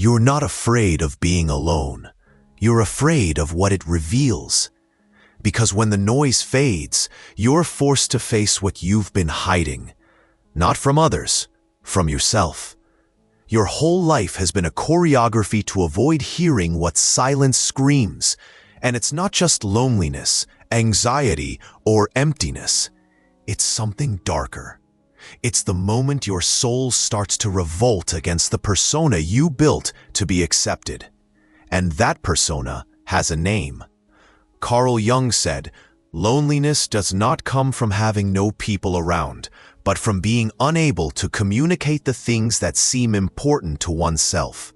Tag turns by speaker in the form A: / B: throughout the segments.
A: You're not afraid of being alone. You're afraid of what it reveals. Because when the noise fades, you're forced to face what you've been hiding. Not from others, from yourself. Your whole life has been a choreography to avoid hearing what silence screams. And it's not just loneliness, anxiety, or emptiness. It's something darker. It's the moment your soul starts to revolt against the persona you built to be accepted. And that persona has a name. Carl Jung said, "Loneliness does not come from having no people around, but from being unable to communicate the things that seem important to oneself."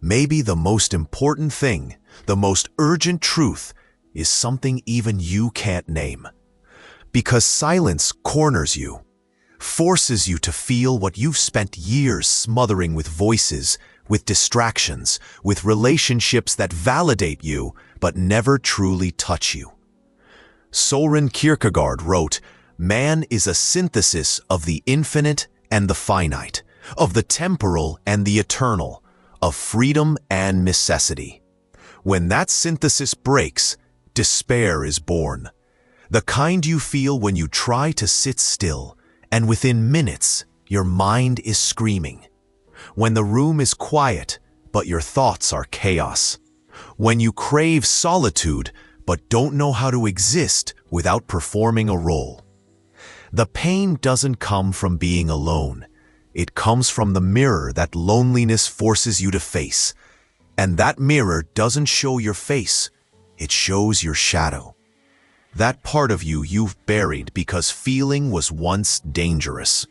A: Maybe the most important thing, the most urgent truth, is something even you can't name. Because silence corners you, forces you to feel what you've spent years smothering with voices, with distractions, with relationships that validate you but never truly touch you. Søren Kierkegaard wrote, "Man is a synthesis of the infinite and the finite, of the temporal and the eternal, of freedom and necessity." When that synthesis breaks, despair is born. The kind you feel when you try to sit still, and within minutes, your mind is screaming. When the room is quiet, but your thoughts are chaos. When you crave solitude, but don't know how to exist without performing a role. The pain doesn't come from being alone. It comes from the mirror that loneliness forces you to face. And that mirror doesn't show your face, it shows your shadow. That part of you you've buried because feeling was once dangerous.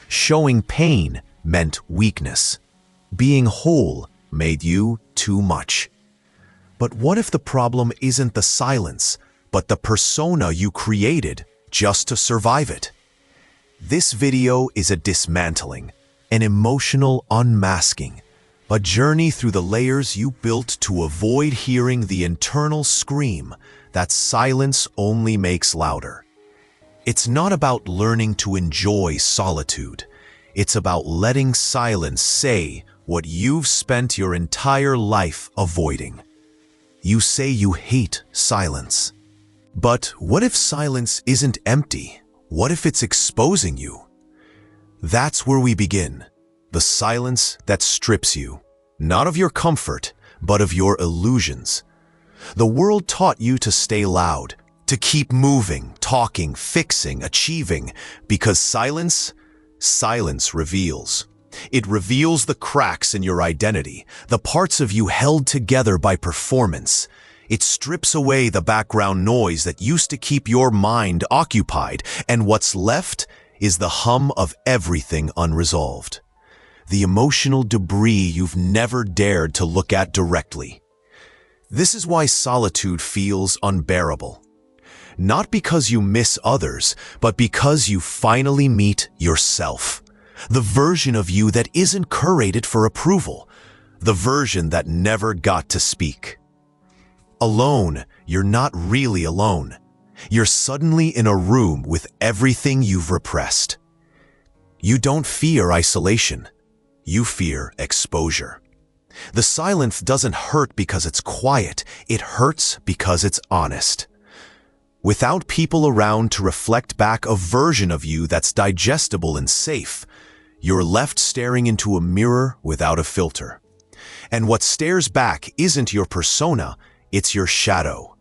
A: Showing pain meant weakness. Being whole made you too much. But what if the problem isn't the silence, but the persona you created just to survive it? This video is a dismantling, an emotional unmasking, a journey through the layers you built to avoid hearing the internal scream that silence only makes louder. It's not about learning to enjoy solitude. It's about letting silence say what you've spent your entire life avoiding. You say you hate silence. But what if silence isn't empty? What if it's exposing you? That's where we begin. The silence that strips you, not of your comfort, but of your illusions. The world taught you to stay loud, to keep moving, talking, fixing, achieving, because silence reveals. It reveals the cracks in your identity, the parts of you held together by performance. It strips away the background noise that used to keep your mind occupied, and what's left is the hum of everything unresolved. The emotional debris you've never dared to look at directly. This is why solitude feels unbearable. Not because you miss others, but because you finally meet yourself. The version of you that isn't curated for approval. The version that never got to speak. Alone, you're not really alone. You're suddenly in a room with everything you've repressed. You don't fear isolation. You fear exposure. The silence doesn't hurt because it's quiet. It hurts because it's honest. Without people around to reflect back a version of you that's digestible and safe, you're left staring into a mirror without a filter. And what stares back isn't your persona, it's your shadow.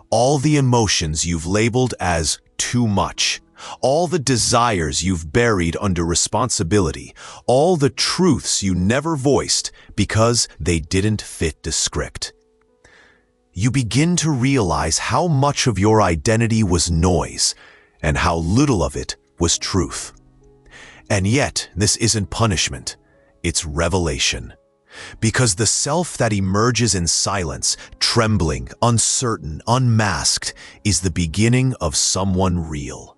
A: All the emotions you've labeled as too much. All the desires you've buried under responsibility, all the truths you never voiced because they didn't fit the script. You begin to realize how much of your identity was noise and how little of it was truth. And yet, this isn't punishment, it's revelation. Because the self that emerges in silence, trembling, uncertain, unmasked, is the beginning of someone real.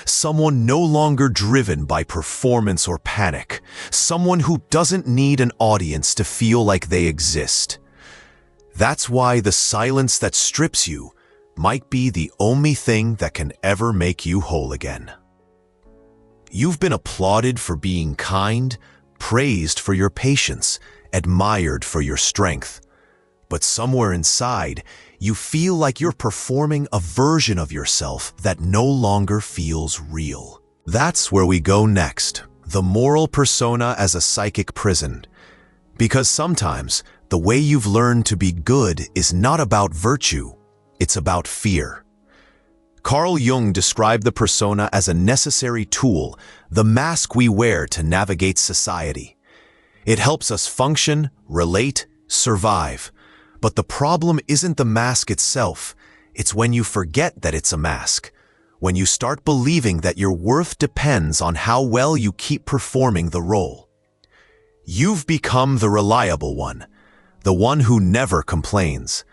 A: Someone no longer driven by performance or panic. Someone who doesn't need an audience to feel like they exist. That's why the silence that strips you might be the only thing that can ever make you whole again. You've been applauded for being kind, praised for your patience, admired for your strength. But somewhere inside, you feel like you're performing a version of yourself that no longer feels real. That's where we go next, the moral persona as a psychic prison. Because sometimes, the way you've learned to be good is not about virtue, it's about fear. Carl Jung described the persona as a necessary tool, the mask we wear to navigate society. It helps us function, relate, survive. But the problem isn't the mask itself, it's when you forget that it's a mask. When you start believing that your worth depends on how well you keep performing the role. You've become the reliable one, the one who never complains,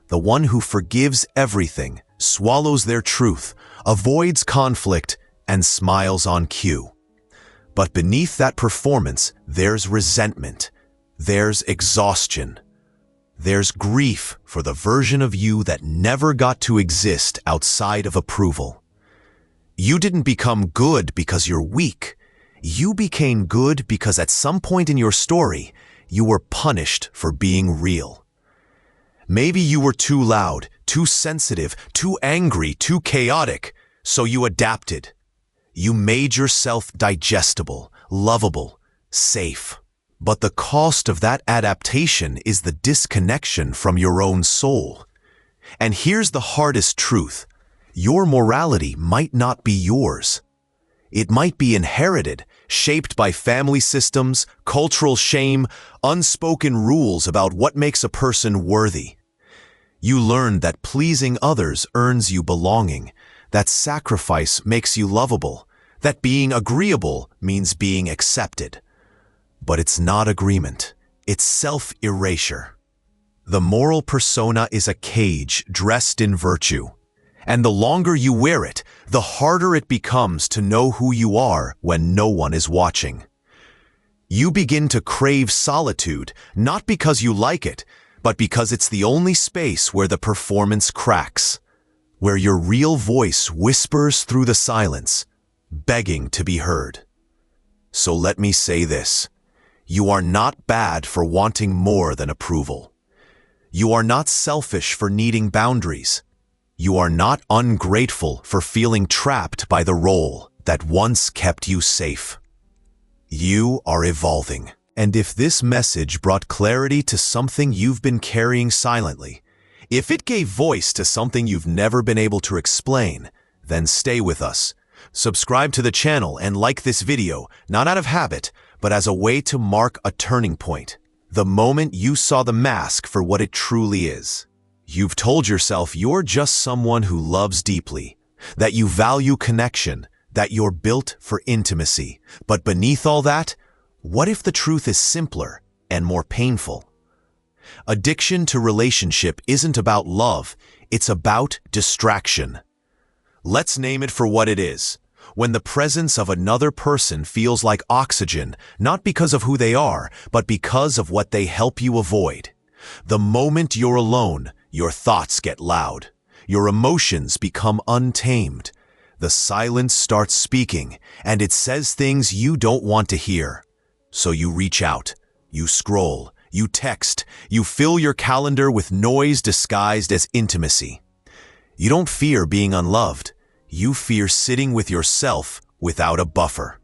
A: the one who forgives everything, swallows their truth, avoids conflict, and smiles on cue. But beneath that performance, there's resentment, there's exhaustion, there's grief for the version of you that never got to exist outside of approval. You didn't become good because you're weak. You became good because at some point in your story, you were punished for being real. Maybe you were too loud, too sensitive, too angry, too chaotic, so you adapted. You made yourself digestible, lovable, safe. But the cost of that adaptation is the disconnection from your own soul. And here's the hardest truth. Your morality might not be yours. It might be inherited, shaped by family systems, cultural shame, unspoken rules about what makes a person worthy. You learned that pleasing others earns you belonging, that sacrifice makes you lovable, that being agreeable means being accepted. But it's not agreement, it's self-erasure. The moral persona is a cage dressed in virtue. And the longer you wear it, the harder it becomes to know who you are when no one is watching. You begin to crave solitude, not because you like it, but because it's the only space where the performance cracks, where your real voice whispers through the silence, begging to be heard. So let me say this. You are not bad for wanting more than approval. You are not selfish for needing boundaries. You are not ungrateful for feeling trapped by the role that once kept you safe. You are evolving. And if this message brought clarity to something you've been carrying silently, if it gave voice to something you've never been able to explain, then stay with us. Subscribe to the channel and like this video, not out of habit, but as a way to mark a turning point. The moment you saw the mask for what it truly is. You've told yourself you're just someone who loves deeply, that you value connection, that you're built for intimacy. But beneath all that, what if the truth is simpler and more painful? Addiction to relationship isn't about love, it's about distraction. Let's name it for what it is. When the presence of another person feels like oxygen, not because of who they are, but because of what they help you avoid. The moment you're alone, your thoughts get loud. Your emotions become untamed. The silence starts speaking, and it says things you don't want to hear. So you reach out, you scroll, you text, you fill your calendar with noise disguised as intimacy. You don't fear being unloved. You fear sitting with yourself without a buffer.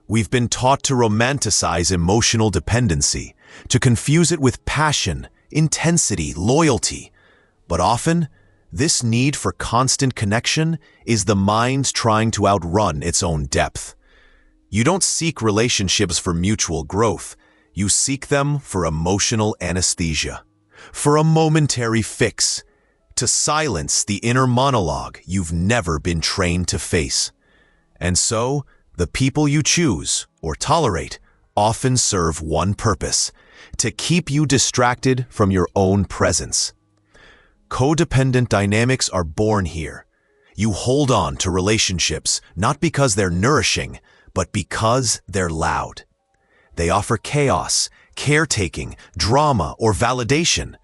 A: We've been taught to romanticize emotional dependency, to confuse it with passion, intensity, loyalty. But often, this need for constant connection is the mind trying to outrun its own depth. You don't seek relationships for mutual growth. You seek them for emotional anesthesia, for a momentary fix, to silence the inner monologue you've never been trained to face. And so, the people you choose or tolerate often serve one purpose: to keep you distracted from your own presence. Codependent dynamics are born here. You hold on to relationships not because they're nourishing, but because they're loud. They offer chaos, caretaking, drama, or validation.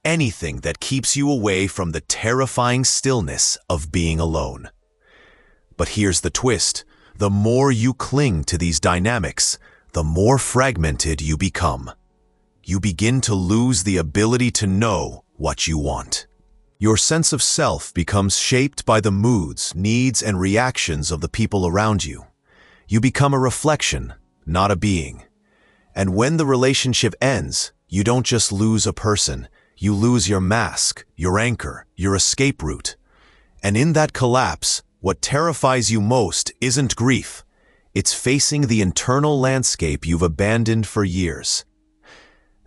A: Anything that keeps you away from the terrifying stillness of being alone. But here's the twist. The more you cling to these dynamics, the more fragmented you become. you begin to lose the ability to know what you want. Your sense of self becomes shaped by the moods, needs, and reactions of the people around you. You become a reflection, not a being. And when the relationship ends, you don't just lose a person, you lose your mask, your anchor, your escape route. And in that collapse, what terrifies you most isn't grief. It's facing the internal landscape you've abandoned for years.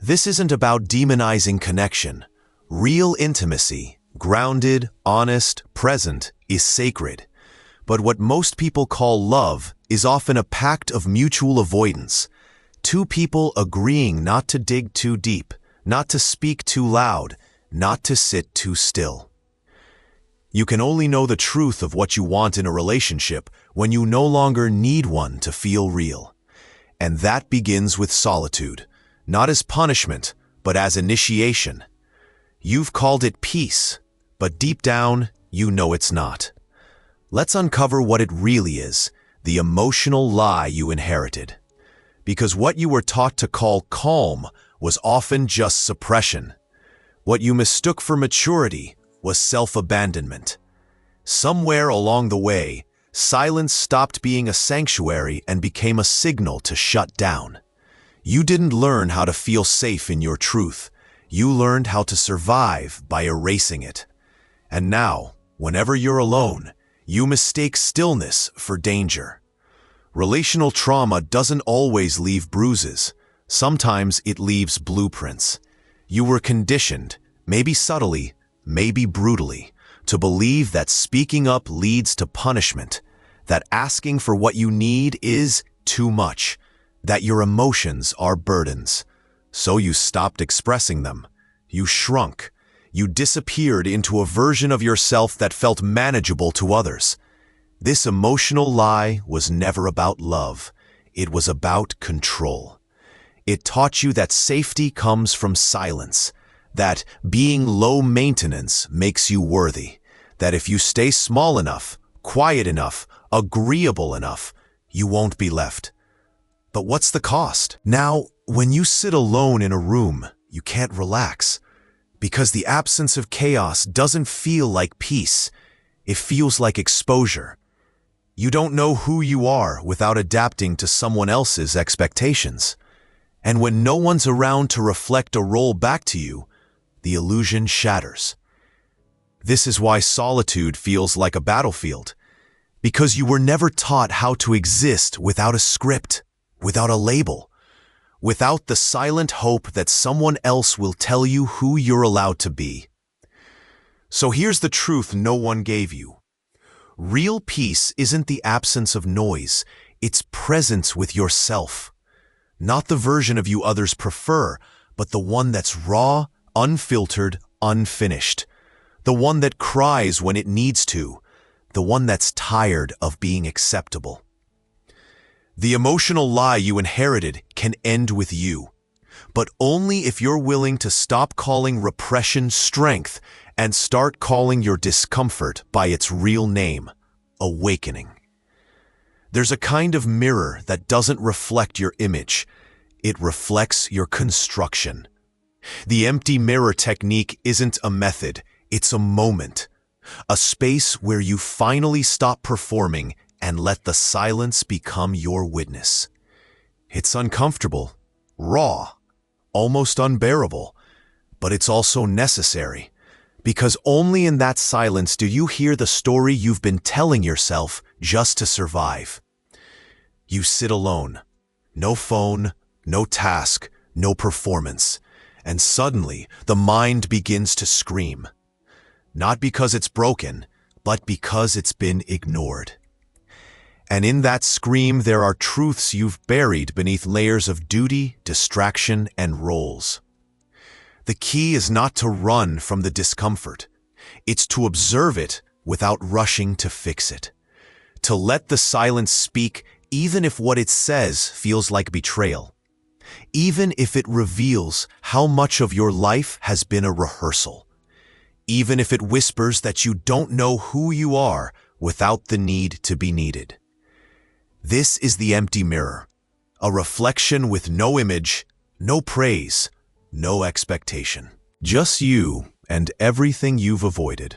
A: This isn't about demonizing connection. Real intimacy, grounded, honest, present, is sacred. But what most people call love is often a pact of mutual avoidance. Two people agreeing not to dig too deep, not to speak too loud, not to sit too still. You can only know the truth of what you want in a relationship when you no longer need one to feel real. And that begins with solitude, not as punishment, but as initiation. You've called it peace, but deep down, you know it's not. Let's uncover what it really is, the emotional lie you inherited. Because what you were taught to call calm was often just suppression. What you mistook for maturity was self-abandonment. Somewhere along the way, silence stopped being a sanctuary and became a signal to shut down. You didn't learn how to feel safe in your truth. You learned how to survive by erasing it. And now, whenever you're alone, you mistake stillness for danger. Relational trauma doesn't always leave bruises. Sometimes it leaves blueprints. You were conditioned, maybe subtly, maybe brutally, to believe that speaking up leads to punishment, that asking for what you need is too much, that your emotions are burdens. So you stopped expressing them. You shrunk. You disappeared into a version of yourself that felt manageable to others. This emotional lie was never about love. It was about control. It taught you that safety comes from silence, that being low maintenance makes you worthy, that if you stay small enough, quiet enough, agreeable enough, you won't be left. But what's the cost? Now, when you sit alone in a room, you can't relax, because the absence of chaos doesn't feel like peace. It feels like exposure. You don't know who you are without adapting to someone else's expectations. And when no one's around to reflect a role back to you, the illusion shatters. This is why solitude feels like a battlefield, because you were never taught how to exist without a script, without a label, without the silent hope that someone else will tell you who you're allowed to be. So here's the truth no one gave you. Real peace isn't the absence of noise, it's presence with yourself. Not the version of you others prefer, but the one that's raw, unfiltered, unfinished. The one that cries when it needs to. The one that's tired of being acceptable. The emotional lie you inherited can end with you, but only if you're willing to stop calling repression strength and start calling your discomfort by its real name, awakening. There's a kind of mirror that doesn't reflect your image. It reflects your construction. The empty mirror technique isn't a method, it's a moment. A space where you finally stop performing and let the silence become your witness. It's uncomfortable, raw, almost unbearable, but it's also necessary. Because only in that silence do you hear the story you've been telling yourself just to survive. You sit alone. No phone, no task, no performance. And suddenly, the mind begins to scream. Not because it's broken, but because it's been ignored. And in that scream, there are truths you've buried beneath layers of duty, distraction, and roles. The key is not to run from the discomfort. It's to observe it without rushing to fix it. To let the silence speak even if what it says feels like betrayal. Even if it reveals how much of your life has been a rehearsal. Even if it whispers that you don't know who you are without the need to be needed. This is the empty mirror. A reflection with no image, no praise, no expectation. Just you and everything you've avoided.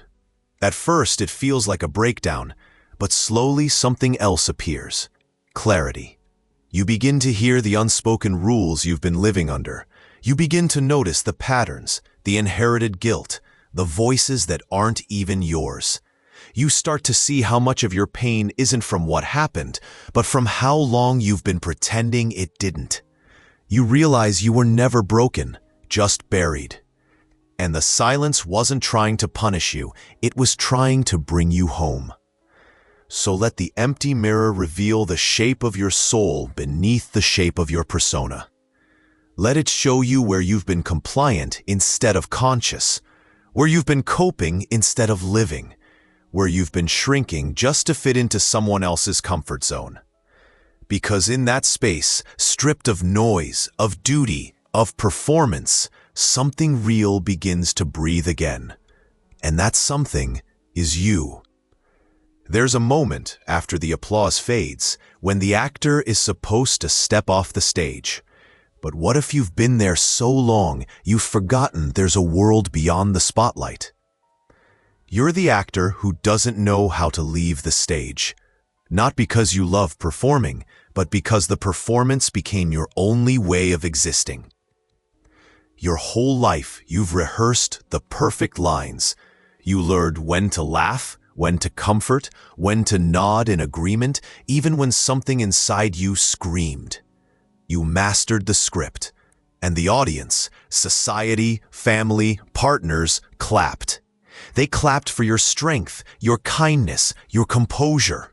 A: At first, it feels like a breakdown, but slowly something else appears. Clarity. You begin to hear the unspoken rules you've been living under. You begin to notice the patterns, the inherited guilt, the voices that aren't even yours. You start to see how much of your pain isn't from what happened, but from how long you've been pretending it didn't. You realize you were never broken, just buried. And the silence wasn't trying to punish you, it was trying to bring you home. So let the empty mirror reveal the shape of your soul beneath the shape of your persona. Let it show you where you've been compliant instead of conscious, where you've been coping instead of living, where you've been shrinking just to fit into someone else's comfort zone. Because in that space, stripped of noise, of duty, of performance, something real begins to breathe again. And that something is you. There's a moment after the applause fades when the actor is supposed to step off the stage. But what if you've been there so long you've forgotten there's a world beyond the spotlight? You're the actor who doesn't know how to leave the stage. Not because you love performing, but because the performance became your only way of existing. Your whole life you've rehearsed the perfect lines. You learned when to laugh, when to comfort, when to nod in agreement, even when something inside you screamed. You mastered the script, and the audience, society, family, partners, clapped. They clapped for your strength, your kindness, your composure.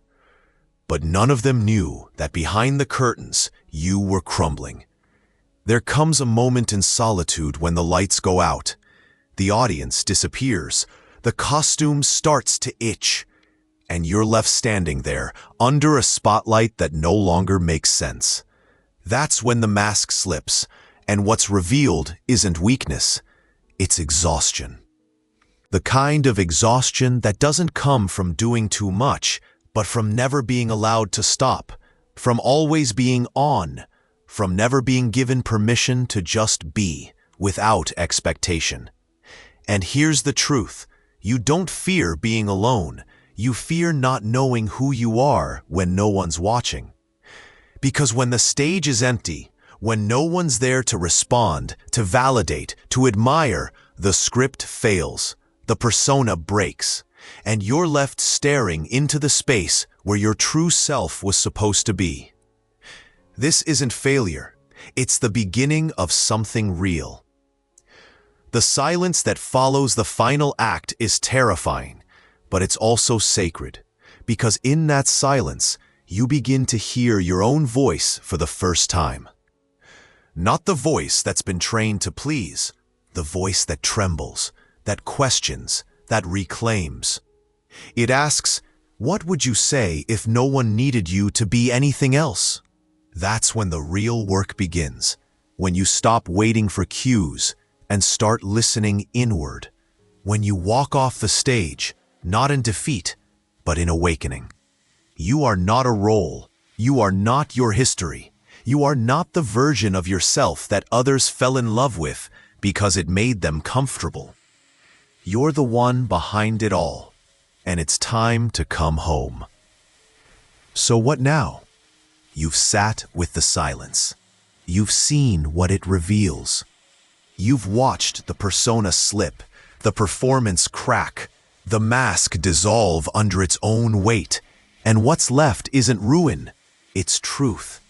A: But none of them knew that behind the curtains, you were crumbling. There comes a moment in solitude when the lights go out. The audience disappears. The costume starts to itch. And you're left standing there, under a spotlight that no longer makes sense. That's when the mask slips, and what's revealed isn't weakness, it's exhaustion. The kind of exhaustion that doesn't come from doing too much, but from never being allowed to stop, from always being on, from never being given permission to just be, without expectation. And here's the truth, you don't fear being alone, you fear not knowing who you are when no one's watching. Because when the stage is empty, when no one's there to respond, to validate, to admire, the script fails, the persona breaks, and you're left staring into the space where your true self was supposed to be. This isn't failure, it's the beginning of something real. The silence that follows the final act is terrifying, but it's also sacred, because in that silence, you begin to hear your own voice for the first time. Not the voice that's been trained to please, the voice that trembles, that questions, that reclaims. It asks, what would you say if no one needed you to be anything else? That's when the real work begins, when you stop waiting for cues and start listening inward, when you walk off the stage, not in defeat, but in awakening. You are not a role. You are not your history. You are not the version of yourself that others fell in love with because it made them comfortable. You're the one behind it all, and it's time to come home. So what now? You've sat with the silence. You've seen what it reveals. You've watched the persona slip, the performance crack, the mask dissolve under its own weight, and what's left isn't ruin, it's truth.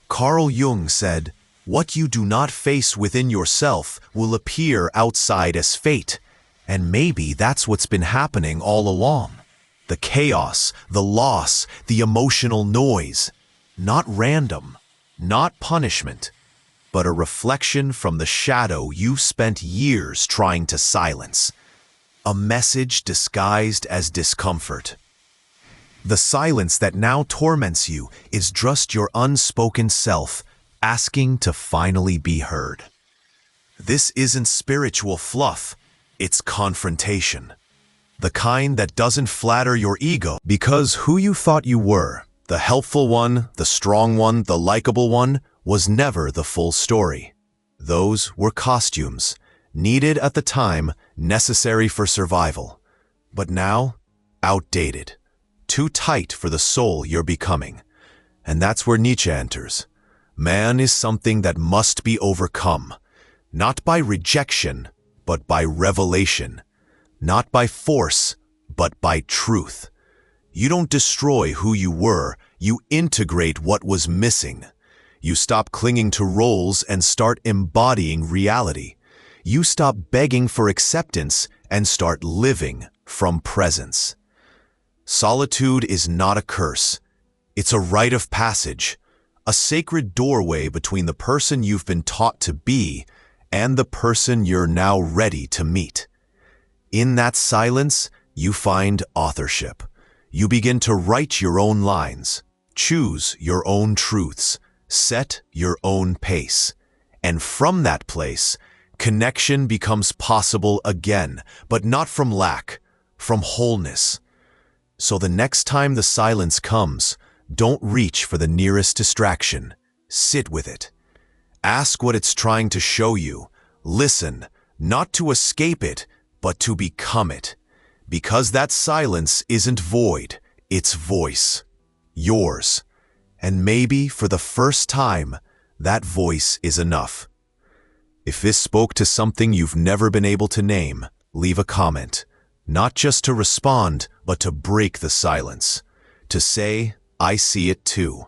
A: Carl Jung said, "What you do not face within yourself will appear outside as fate." And maybe that's what's been happening all along. The chaos, the loss, the emotional noise. Not random, not punishment, but a reflection from the shadow you spent years trying to silence. A message disguised as discomfort. The silence that now torments you is just your unspoken self asking to finally be heard. This isn't spiritual fluff, it's confrontation. The kind that doesn't flatter your ego because who you thought you were, the helpful one, the strong one, the likable one, was never the full story. Those were costumes, needed at the time, necessary for survival. But now, outdated, too tight for the soul you're becoming. And that's where Nietzsche enters. Man is something that must be overcome, not by rejection, but by revelation, not by force, but by truth. You don't destroy who you were, you integrate what was missing. You stop clinging to roles and start embodying reality. You stop begging for acceptance and start living from presence. Solitude is not a curse. It's a rite of passage, a sacred doorway between the person you've been taught to be and the person you're now ready to meet. In that silence, you find authorship. You begin to write your own lines, choose your own truths, set your own pace. And from that place, connection becomes possible again, but not from lack, from wholeness. So the next time the silence comes, don't reach for the nearest distraction. Sit with it. Ask what it's trying to show you. Listen, not to escape it, but to become it. Because that silence isn't void, it's voice. Yours. And maybe for the first time, that voice is enough. If this spoke to something you've never been able to name, leave a comment. Not just to respond, but to break the silence. To say, I see it too.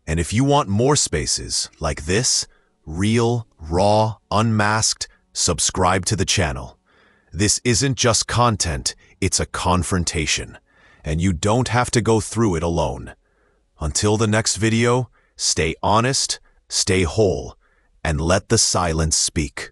A: And if you want more spaces like this, real, raw, unmasked, subscribe to the channel. This isn't just content, it's a confrontation. And you don't have to go through it alone. Until the next video, stay honest, stay whole, and let the silence speak.